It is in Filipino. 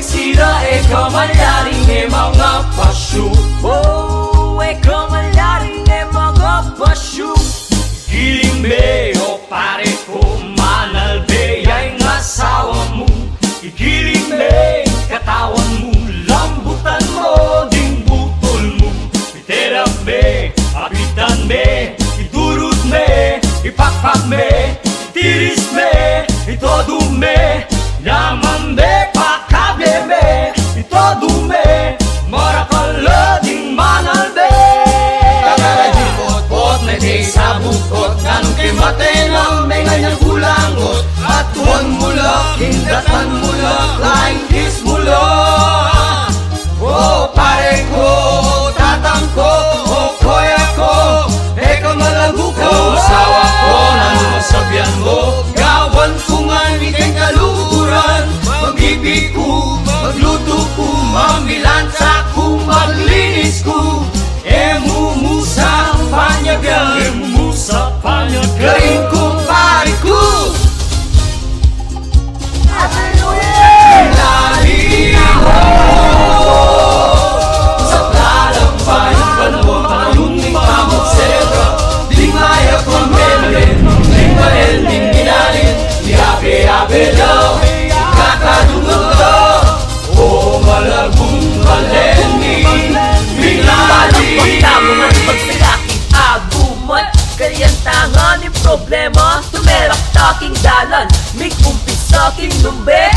sira e kamalyaring e mga pasyo. Oh, e kamalyaring e mga pasyo. Giling be o pare ko manal be ay ng asawa mo. Igiling be katawan mo, lambutan mo ding butol mo. Iterap be, apitan be, idurut me, ipakpak me, itiris me, itodo me, yaman be, pakabe me, itodo me, marakala ding manal be. Pot na di sa bukot, ganong kimate lang may nganyang kulangot. At tuwan mula, hindatan mula, laing kis mula. Oh pare ko, tatang ko, oh kuya ko, eka malago ko. Usawa ko, nanusabyan mo, Gawan ko nga ikay kaluturan. Magbibig ko, magluto ko, mamilansa ko, maglinis ko. Mumusa ang panyagan, Musa panyagan. galing ko pare ko. Lahi mo sa talang bayang panahon, panahon ni Pamot Sebra. Di maya kong melin, di mahel, di ginalin, di abe-abe daw, kakadunod daw. O malagong kaleni, binali. Pagtamo nga ni pagsilaking aguman, kanyang tanga ni problema. Tumerak taking dalan, may kumpis aking lumbe.